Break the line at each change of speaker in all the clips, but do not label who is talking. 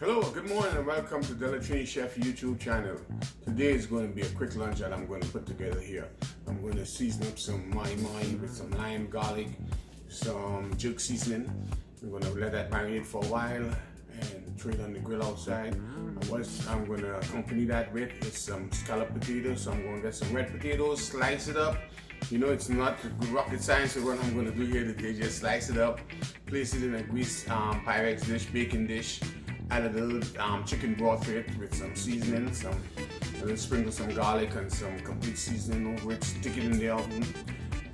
Hello, good morning and welcome to Dollar Tree Chef YouTube channel. Today is going to be a quick lunch that I'm going to put together here. I'm going to season up some Mahi with some lime, garlic, some jerk seasoning. I'm going to let that marinate for a while and throw it on the grill outside. And what I'm going to accompany that with is some scallop potatoes. So I'm going to get some red potatoes, slice it up. You know, it's not rocket science, so what I'm going to do here today, just slice it up, place it in a grease Pyrex dish, baking dish, add a little chicken broth to it with some seasoning, a little sprinkle some garlic and some complete seasoning over it, stick it in the oven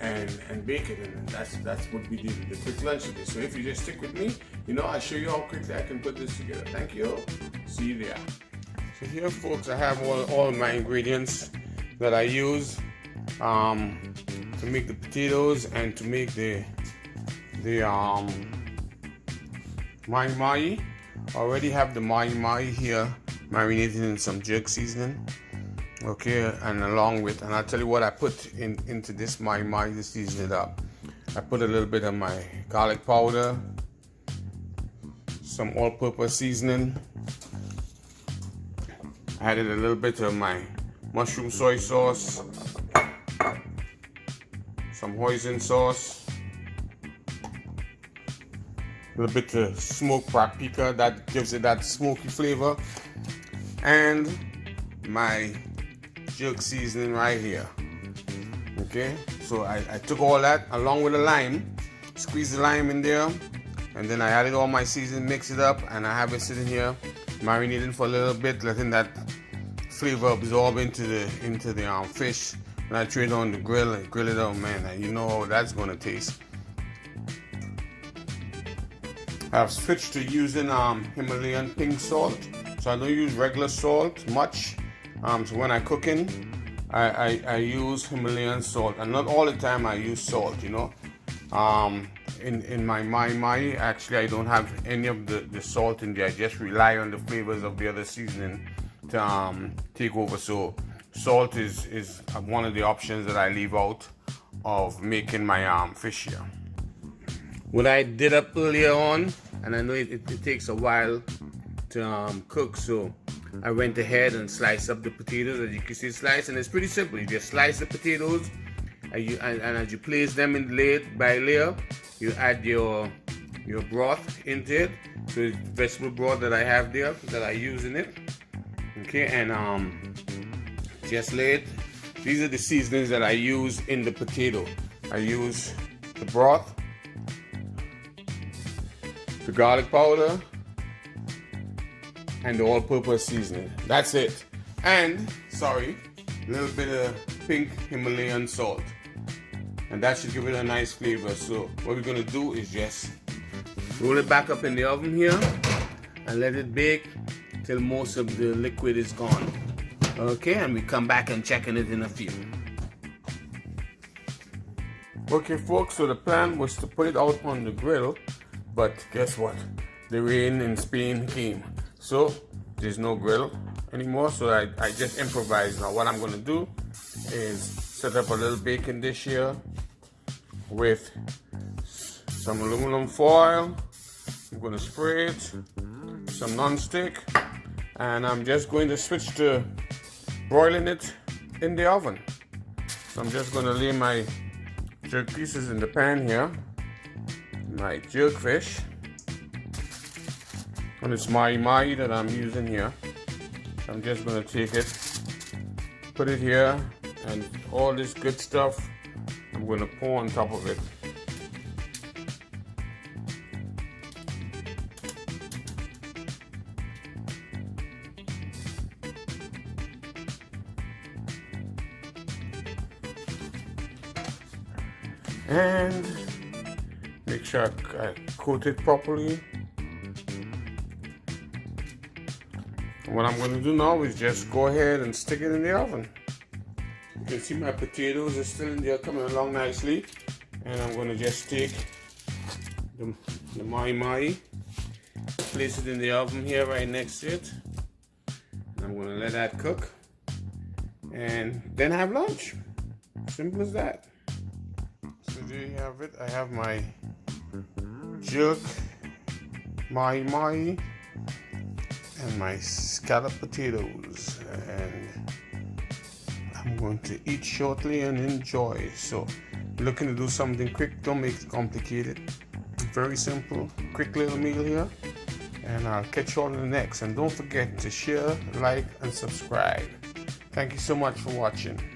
and bake it. And that's what we did with the quick lunch today. So if you just stick with me, you know, I'll show you how quickly I can put this together. Thank you. See you there. So here, folks, I have all my ingredients that I use to make the potatoes and to make the Mahi. I already have the Mahi here marinated in some jerk seasoning. Okay, and along with, and I'll tell you what I put into this Mahi to season it up. I put a little bit of my garlic powder, some all-purpose seasoning. I added a little bit of my mushroom soy sauce, some hoisin sauce, a little bit of smoked paprika that gives it that smoky flavor, and my jerk seasoning right here. Okay, so I took all that along with the lime, squeezed the lime in there, and then I added all my seasoning, mix it up, and I have it sitting here marinating for a little bit, letting that flavor absorb into the fish. And I throw it on the grill and grill it up, man, and you know how that's gonna taste. I've switched to using Himalayan pink salt, so I don't use regular salt much. So when I'm cooking, I use Himalayan salt, and not all the time I use salt, you know. In my Mahi, actually I don't have any of the salt in there. I just rely on the flavors of the other seasoning to take over. So salt is one of the options that I leave out of making my fish here. What I did up earlier on, and I know it takes a while to cook, so I went ahead and sliced up the potatoes. As you can see, slice, and it's pretty simple. You just slice the potatoes, and as you place them in layer by layer, you add your broth into it. So it's vegetable broth that I have there that I use in it. Okay, and just lay it. These are the seasonings that I use in the potato. I use the broth, the garlic powder, and the all-purpose seasoning. That's it. And, sorry, a little bit of pink Himalayan salt. And that should give it a nice flavor. So what we're gonna do is just roll it back up in the oven here and let it bake till most of the liquid is gone. Okay, and we come back and check on it in a few. Okay, folks, so the plan was to put it out on the grill, but guess what? The rain in Spain came. So there's no grill anymore, so I just improvised. Now what I'm gonna do is set up a little baking dish here with some aluminum foil. I'm gonna spray it, some non-stick, and I'm just going to switch to broiling it in the oven. So I'm just gonna lay my jerk pieces in the pan here, my jerk fish, and it's Mahi that I'm using here. I'm just gonna take it, put it here, and all this good stuff I'm gonna pour on top of it. And make sure I coat it properly. And what I'm going to do now is just go ahead and stick it in the oven. You can see my potatoes are still in there, coming along nicely. And I'm going to just take the Mahi, place it in the oven here right next to it. And I'm going to let that cook and then have lunch. Simple as that. So there you have it. I have my jerk Mahi and my scallop potatoes, and I'm going to eat shortly and enjoy. So looking to do something quick, don't make it complicated. Very simple, quick little meal here, and I'll catch you all in the next. And don't forget to share, like, and subscribe. Thank you so much for watching.